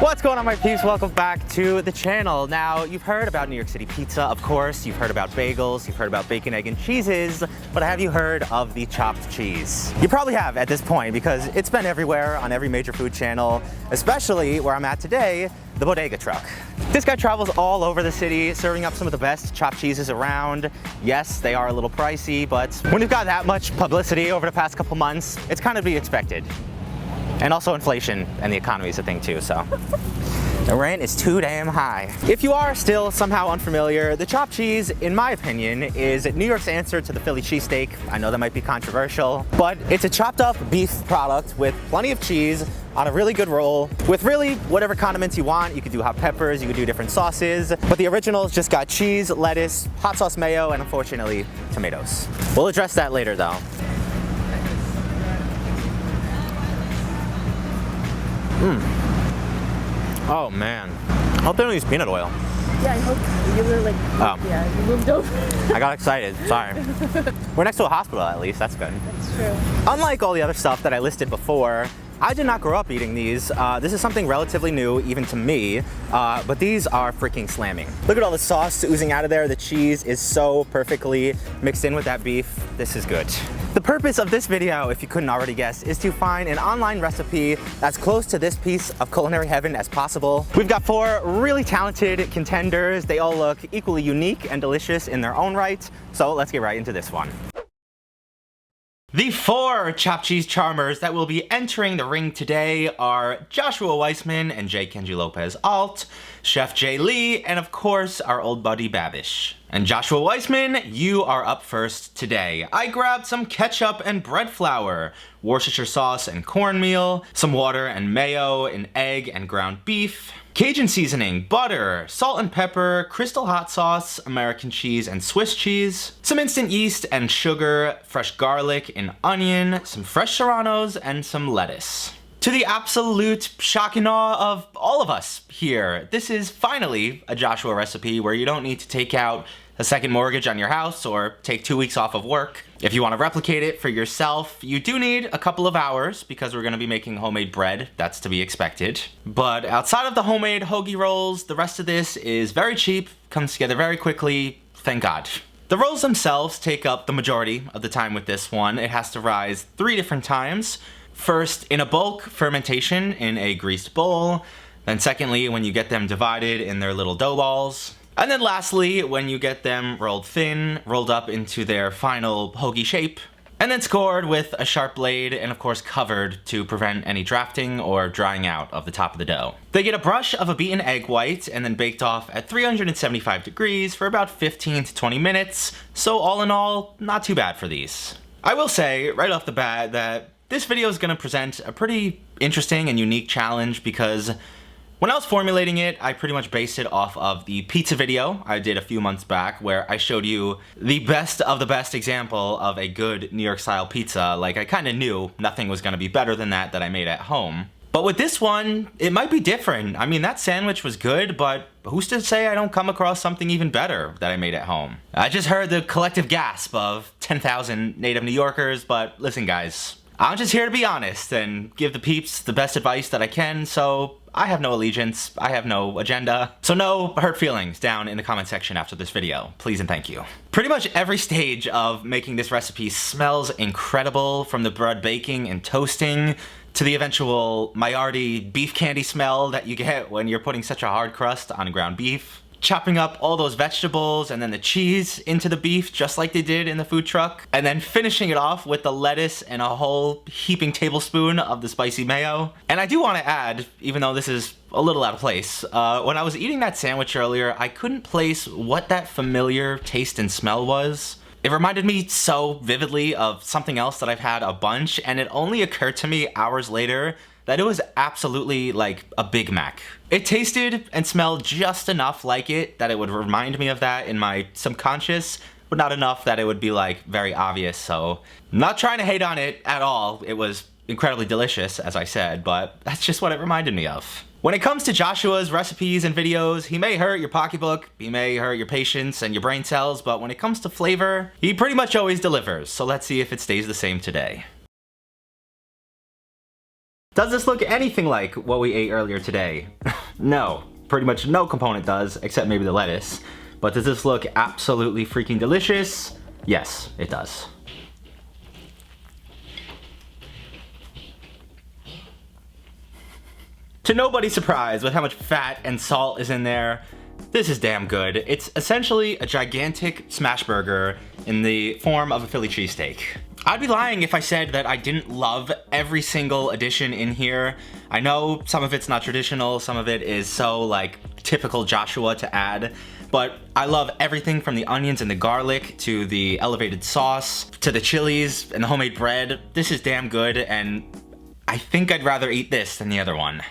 What's going on, my peeps? Welcome back to the channel. Now, you've heard about New York City pizza, of course. You've heard about bagels. You've heard about bacon, egg, and cheeses. But have you heard of the chopped cheese? You probably have at this point because it's been everywhere on every major food channel, especially where I'm at today, the bodega truck. This guy travels all over the city, serving up some of the best chopped cheeses around. Yes, they are a little pricey, but when you've got that much publicity over the past couple months, it's kind of to be expected. And also inflation and the economy is a thing too, so. The rent is too damn high. If you are still somehow unfamiliar, the chopped cheese, in my opinion, is New York's answer to the Philly cheesesteak. I know that might be controversial, but it's a chopped up beef product with plenty of cheese on a really good roll with really whatever condiments you want. You could do hot peppers, you could do different sauces, but the original's just got cheese, lettuce, hot sauce mayo, and unfortunately, tomatoes. We'll address that later though. Oh man. I hope they don't use peanut oil. Yeah, I hope you were like, yeah, you moved over. I got excited, sorry. We're next to a hospital at least, that's good. That's true. Unlike all the other stuff that I listed before, I did not grow up eating these. This is something relatively new, even to me, but these are freaking slamming. Look at all the sauce oozing out of there. The cheese is so perfectly mixed in with that beef. This is good. The purpose of this video, if you couldn't already guess, is to find an online recipe that's close to this piece of culinary heaven as possible. We've got 4 really talented contenders. They all look equally unique and delicious in their own right, so let's get right into this one. The 4 chopped cheese charmers that will be entering the ring today are Joshua Weissman and Kenji Lopez Alt, Chef Jae Lee, and of course our old buddy Babish. And Joshua Weissman, you are up first today. I grabbed some ketchup and bread flour, Worcestershire sauce and cornmeal, some water and mayo, an egg and ground beef, Cajun seasoning, butter, salt and pepper, crystal hot sauce, American cheese and Swiss cheese, some instant yeast and sugar, fresh garlic and onion, some fresh serranos, and some lettuce. To the absolute shock and awe of all of us here, this is finally a Joshua recipe where you don't need to take out a second mortgage on your house or take 2 weeks off of work. If you want to replicate it for yourself, you do need a couple of hours because we're going to be making homemade bread. That's to be expected. But outside of the homemade hoagie rolls, the rest of this is very cheap, comes together very quickly, thank God. The rolls themselves take up the majority of the time with this one. It has to rise 3 different times. First, in a bulk fermentation in a greased bowl. Then secondly, when you get them divided in their little dough balls. And then lastly, when you get them rolled thin, rolled up into their final hoagie shape, and then scored with a sharp blade and of course covered to prevent any drafting or drying out of the top of the dough. They get a brush of a beaten egg white and then baked off at 375 degrees for about 15 to 20 minutes, so all in all, not too bad for these. I will say right off the bat that this video is going to present a pretty interesting and unique challenge because when I was formulating it, I pretty much based it off of the pizza video I did a few months back where I showed you the best of the best example of a good New York style pizza. Like, I kind of knew nothing was going to be better than that I made at home. But with this one, it might be different. I mean, that sandwich was good, but who's to say I don't come across something even better that I made at home? I just heard the collective gasp of 10,000 native New Yorkers, but listen guys, I'm just here to be honest and give the peeps the best advice that I can, so I have no allegiance, I have no agenda, so no hurt feelings down in the comment section after this video, please and thank you. Pretty much every stage of making this recipe smells incredible, from the bread baking and toasting to the eventual Maillard beef candy smell that you get when you're putting such a hard crust on ground beef. Chopping up all those vegetables and then the cheese into the beef just like they did in the food truck, and then finishing it off with the lettuce and a whole heaping tablespoon of the spicy mayo. And I do want to add, even though this is a little out of place, when I was eating that sandwich earlier, I couldn't place what that familiar taste and smell was. It reminded me so vividly of something else that I've had a bunch, and it only occurred to me hours later that it was absolutely like a Big Mac. It tasted and smelled just enough like it that it would remind me of that in my subconscious, but not enough that it would be like very obvious. So I'm not trying to hate on it at all. It was incredibly delicious, as I said, but that's just what it reminded me of. When it comes to Joshua's recipes and videos, he may hurt your pocketbook, he may hurt your patience and your brain cells, but when it comes to flavor, he pretty much always delivers. So let's see if it stays the same today. Does this look anything like what we ate earlier today? No, pretty much no component does, except maybe the lettuce. But does this look absolutely freaking delicious? Yes, it does. To nobody's surprise, with how much fat and salt is in there, this is damn good. It's essentially a gigantic smash burger in the form of a Philly cheesesteak. I'd be lying if I said that I didn't love every single addition in here. I know some of it's not traditional, some of it is so like typical Joshua to add, but I love everything from the onions and the garlic to the elevated sauce to the chilies and the homemade bread. This is damn good, and I think I'd rather eat this than the other one.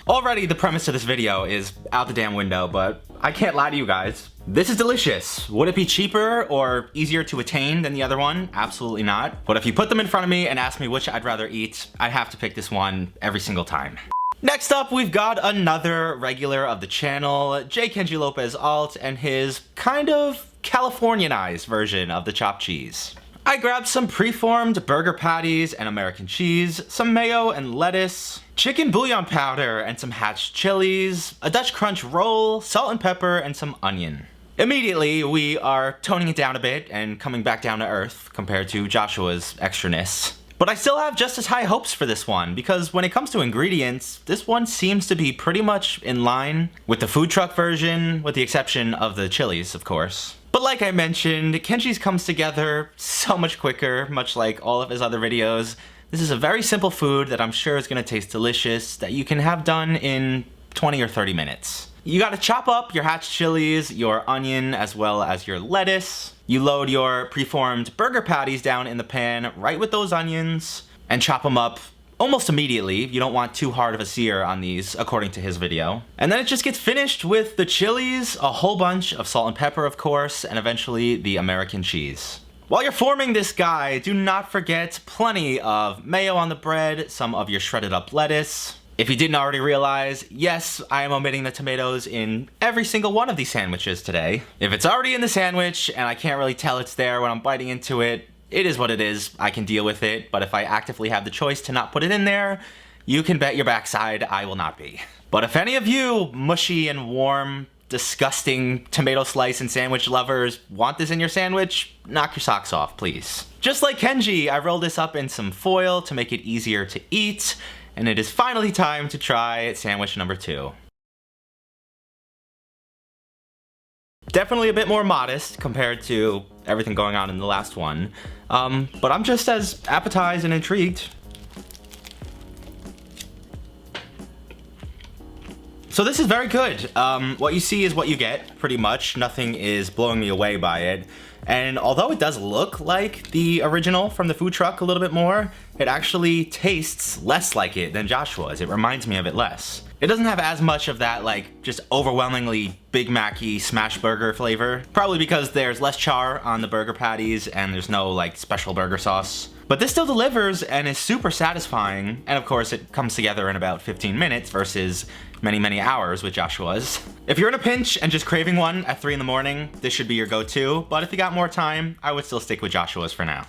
Already the premise of this video is out the damn window, but I can't lie to you guys. This is delicious. Would it be cheaper or easier to attain than the other one? Absolutely not. But if you put them in front of me and ask me which I'd rather eat, I'd have to pick this one every single time. Next up, we've got another regular of the channel, Kenji Lopez Alt, and his kind of Californianized version of the chopped cheese. I grabbed some preformed burger patties and American cheese, some mayo and lettuce, chicken bouillon powder and some hatch chilies, a Dutch crunch roll, salt and pepper, and some onion. Immediately, we are toning it down a bit and coming back down to earth compared to Joshua's extraness. But I still have just as high hopes for this one, because when it comes to ingredients, this one seems to be pretty much in line with the food truck version, with the exception of the chilies, of course. But like I mentioned, Kenji's comes together so much quicker, much like all of his other videos. This is a very simple food that I'm sure is going to taste delicious, that you can have done in 20 or 30 minutes. You gotta chop up your hatch chilies, your onion, as well as your lettuce. You load your preformed burger patties down in the pan right with those onions and chop them up almost immediately. You don't want too hard of a sear on these, according to his video. And then it just gets finished with the chilies, a whole bunch of salt and pepper, of course, and eventually the American cheese. While you're forming this guy, do not forget plenty of mayo on the bread, some of your shredded up lettuce. If you didn't already realize, yes, I am omitting the tomatoes in every single one of these sandwiches today. If it's already in the sandwich and I can't really tell it's there when I'm biting into it, it is what it is. I can deal with it, but if I actively have the choice to not put it in there, you can bet your backside I will not be. But if any of you mushy and warm, disgusting tomato slice and sandwich lovers want this in your sandwich, knock your socks off, please. Just like Kenji, I rolled this up in some foil to make it easier to eat, and it is finally time to try sandwich number 2. Definitely a bit more modest compared to everything going on in the last one, but I'm just as appetized and intrigued. So this is very good. What you see is what you get, pretty much. Nothing is blowing me away by it. And although it does look like the original from the food truck a little bit more, it actually tastes less like it than Joshua's. It reminds me of it less. It doesn't have as much of that, like, just overwhelmingly Big Mac-y smash burger flavor. Probably because there's less char on the burger patties and there's no, like, special burger sauce. But this still delivers and is super satisfying. And of course, it comes together in about 15 minutes versus many hours with Joshua's. If you're in a pinch and just craving one at 3 in the morning, this should be your go-to. But if you got more time, I would still stick with Joshua's for now.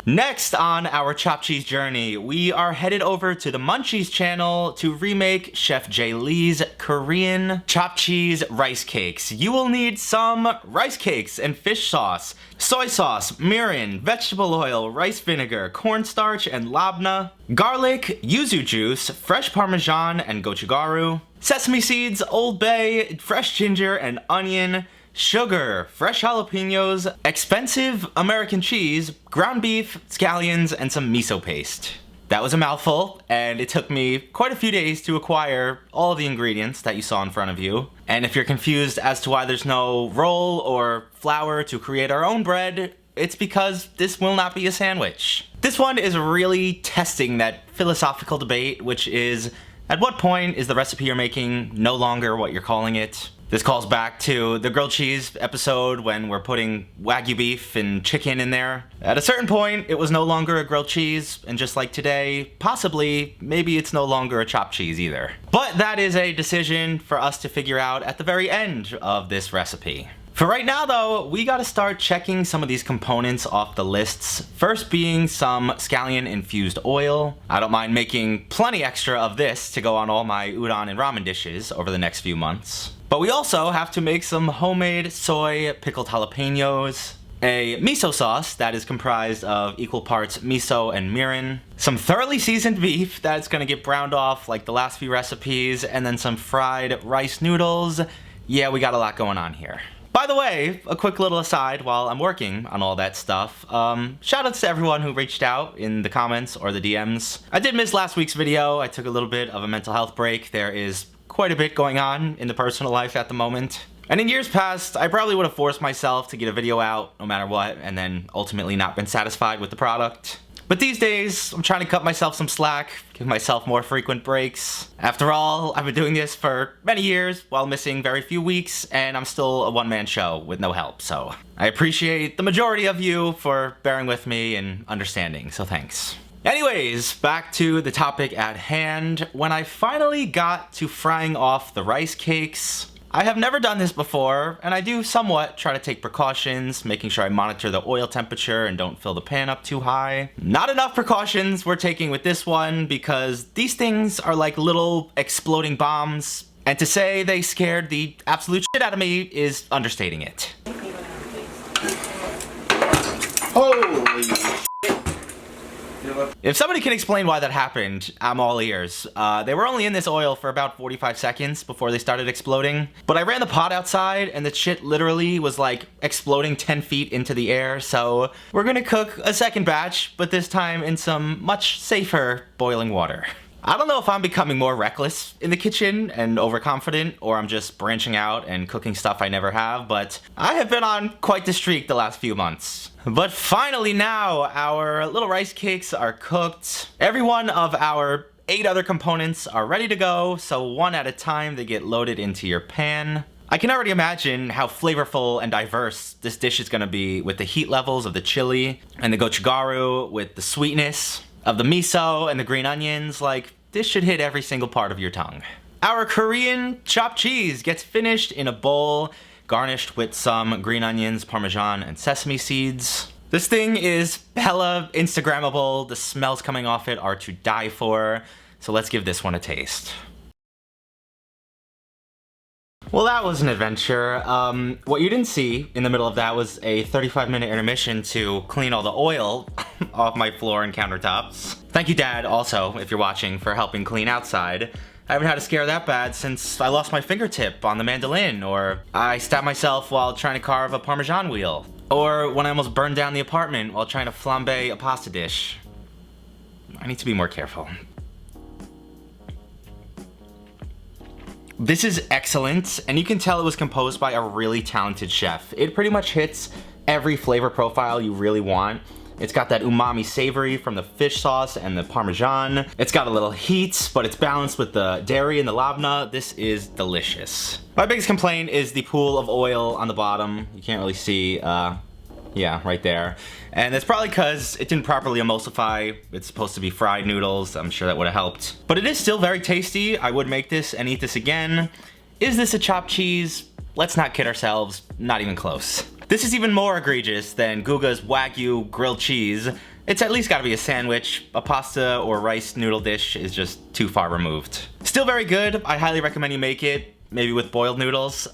Next on our chopped cheese journey, we are headed over to the Muchies channel to remake Chef Jae Lee's Korean chopped cheese rice cakes. You will need some rice cakes and fish sauce, soy sauce, mirin, vegetable oil, rice vinegar, cornstarch, and labna, garlic, yuzu juice, fresh parmesan and gochugaru, sesame seeds, Old Bay, fresh ginger and onion, sugar, fresh jalapenos, expensive American cheese, ground beef, scallions, and some miso paste. That was a mouthful, and it took me quite a few days to acquire all of the ingredients that you saw in front of you. And if you're confused as to why there's no roll or flour to create our own bread, it's because this will not be a sandwich. This one is really testing that philosophical debate, which is, at what point is the recipe you're making no longer what you're calling it? This calls back to the grilled cheese episode when we're putting Wagyu beef and chicken in there. At a certain point, it was no longer a grilled cheese, and just like today, possibly, maybe it's no longer a chopped cheese either. But that is a decision for us to figure out at the very end of this recipe. For right now though, we gotta start checking some of these components off the lists. First being some scallion infused oil. I don't mind making plenty extra of this to go on all my udon and ramen dishes over the next few months. But we also have to make some homemade soy pickled jalapenos, a miso sauce that is comprised of equal parts miso and mirin, some thoroughly seasoned beef that's gonna get browned off like the last few recipes, and then some fried rice noodles. Yeah, we got a lot going on here. By the way, a quick little aside while I'm working on all that stuff, shoutouts to everyone who reached out in the comments or the DMs. I did miss last week's video. I took a little bit of a mental health break. There is quite a bit going on in the personal life at the moment. And in years past, I probably would have forced myself to get a video out no matter what, and then ultimately not been satisfied with the product. But these days, I'm trying to cut myself some slack, give myself more frequent breaks. After all, I've been doing this for many years while missing very few weeks, and I'm still a one-man show with no help, so I appreciate the majority of you for bearing with me and understanding, so thanks. Anyways, back to the topic at hand. When I finally got to frying off the rice cakes, I have never done this before, and I do somewhat try to take precautions, making sure I monitor the oil temperature and don't fill the pan up too high. Not enough precautions we're taking with this one because these things are like little exploding bombs, and to say they scared the absolute shit out of me is understating it. Holy shit. If somebody can explain why that happened, I'm all ears. They were only in this oil for about 45 seconds before they started exploding. But I ran the pot outside and the shit literally was like exploding 10 feet into the air. So we're gonna cook a second batch, but this time in some much safer boiling water. I don't know if I'm becoming more reckless in the kitchen and overconfident, or I'm just branching out and cooking stuff I never have, but I have been on quite the streak the last few months. But finally now, our little rice cakes are cooked. Every one of our 8 other components are ready to go, so one at a time they get loaded into your pan. I can already imagine how flavorful and diverse this dish is gonna be with the heat levels of the chili and the gochugaru, with the sweetness of the miso and the green onions. Like, this should hit every single part of your tongue. Our Korean chopped cheese gets finished in a bowl, garnished with some green onions, parmesan, and sesame seeds. This thing is hella Instagrammable. The smells coming off it are to die for, so let's give this one a taste. Well, that was an adventure. What you didn't see in the middle of that was a 35-minute intermission to clean all the oil off my floor and countertops. Thank you, Dad, also, if you're watching, for helping clean outside. I haven't had a scare that bad since I lost my fingertip on the mandolin, or I stabbed myself while trying to carve a Parmesan wheel, or when I almost burned down the apartment while trying to flambe a pasta dish. I need to be more careful. This is excellent, and you can tell it was composed by a really talented chef. It pretty much hits every flavor profile you really want. It's got that umami savory from the fish sauce and the Parmesan. It's got a little heat, but it's balanced with the dairy and the labna. This is delicious. My biggest complaint is the pool of oil on the bottom. You can't really see, yeah, right there. And it's probably because it didn't properly emulsify. It's supposed to be fried noodles. I'm sure that would have helped. But it is still very tasty. I would make this and eat this again. Is this a chopped cheese? Let's not kid ourselves, not even close. This is even more egregious than Guga's Wagyu grilled cheese. It's at least gotta be a sandwich. A pasta or rice noodle dish is just too far removed. Still very good. I highly recommend you make it, maybe with boiled noodles.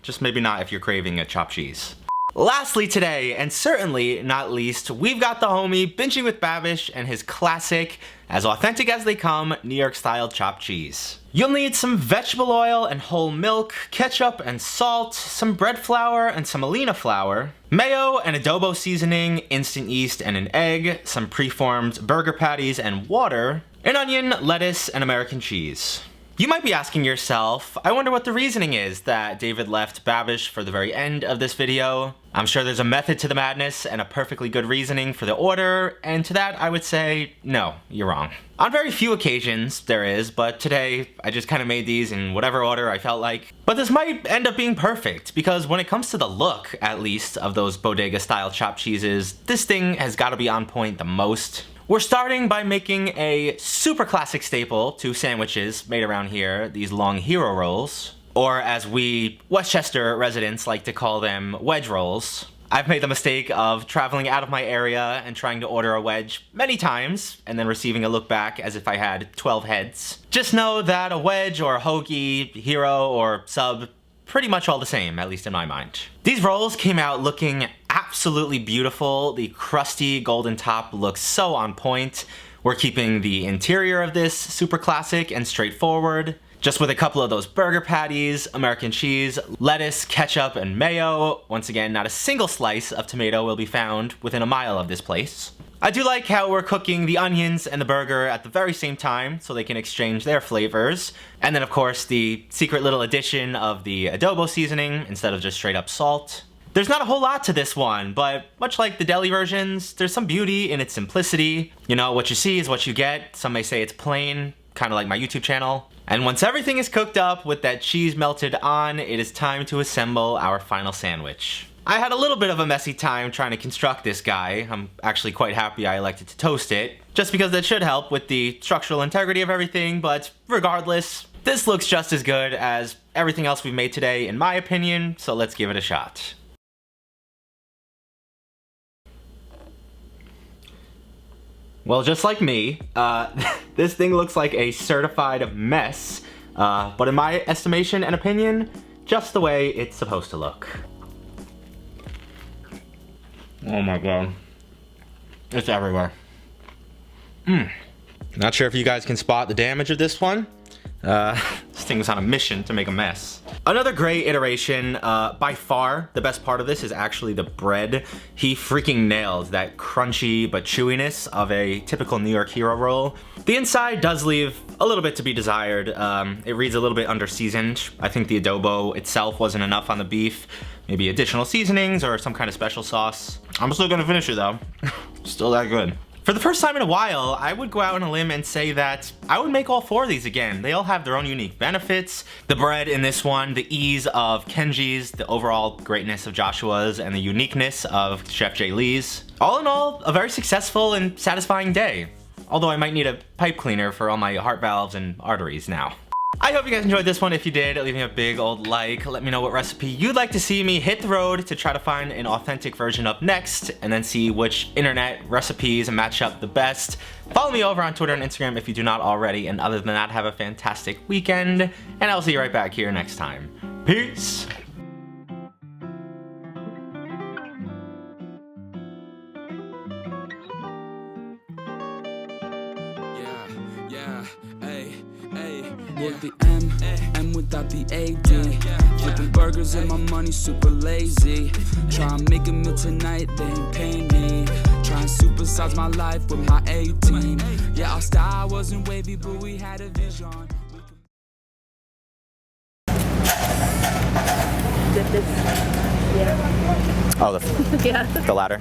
Just maybe not if you're craving a chopped cheese. Lastly today, and certainly not least, we've got the homie binging with Babish and his classic, as authentic as they come, New York style chopped cheese. You'll need some vegetable oil and whole milk, ketchup and salt, some bread flour and some semolina flour, mayo and adobo seasoning, instant yeast and an egg, some preformed burger patties and water, an onion, lettuce, and American cheese. You might be asking yourself, I wonder what the reasoning is that David left Babish for the very end of this video. I'm sure there's a method to the madness and a perfectly good reasoning for the order, and to that I would say, no, you're wrong. On very few occasions there is, but today I just kind of made these in whatever order I felt like. But this might end up being perfect, because when it comes to the look, at least, of those bodega style chopped cheeses, this thing has got to be on point the most. We're starting by making a super classic staple to sandwiches made around here, these long hero rolls. or as we Westchester residents like to call them, wedge rolls. I've made the mistake of traveling out of my area and trying to order a wedge many times, and then receiving a look back as if I had 12 heads. Just know that a wedge or a hoagie, hero, or sub, pretty much all the same, at least in my mind. These rolls came out looking absolutely beautiful. The crusty golden top looks so on point. We're keeping the interior of this super classic and straightforward, just with a couple of those burger patties, American cheese, lettuce, ketchup, and mayo. Once again, not a single slice of tomato will be found within a mile of this place. I do like how we're cooking the onions and the burger at the very same time so they can exchange their flavors. And then of course the secret little addition of the adobo seasoning instead of just straight up salt. There's not a whole lot to this one, but much like the deli versions, there's some beauty in its simplicity. You know, what you see is what you get. Some may say it's plain, kind of like my YouTube channel. And once everything is cooked up with that cheese melted on, it is time to assemble our final sandwich. I had a little bit of a messy time trying to construct this guy. I'm actually quite happy I elected to toast it, just because that should help with the structural integrity of everything, but regardless, this looks just as good as everything else we've made today in my opinion, so let's give it a shot. Well, just like me, this thing looks like a certified mess, but in my estimation and opinion, just the way it's supposed to look. Oh my god. It's everywhere. Not sure if you guys can spot the damage of this one. This thing was on a mission to make a mess. Another great iteration, by far the best part of this is actually the bread. He freaking nailed that crunchy but chewiness of a typical New York hero roll. The inside does leave a little bit to be desired. It reads a little bit under-seasoned. I think the adobo itself wasn't enough on the beef. Maybe additional seasonings or some kind of special sauce. I'm still gonna finish it though. Still that good. For the first time in a while, I would go out on a limb and say that I would make all 4 of these again. They all have their own unique benefits. The bread in this one, the ease of Kenji's, the overall greatness of Joshua's, and the uniqueness of Chef Jae Lee's. All in all, a very successful and satisfying day. Although I might need a pipe cleaner for all my heart valves and arteries now. I hope you guys enjoyed this one. If you did, leave me a big old like. Let me know what recipe you'd like to see me hit the road to try to find an authentic version of next, and then see which internet recipes match up the best. Follow me over on Twitter and Instagram if you do not already, and other than that, have a fantastic weekend, and I'll see you right back here next time. Peace! With the M without the AD. Flipping burgers and my money super lazy. Try and make a meal tonight, they ain't paying me. Try and supersize my life with my 18. Yeah, our style wasn't wavy, but we had a vision. Oh, the ladder.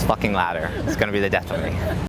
Fucking ladder. It's gonna be the death of me.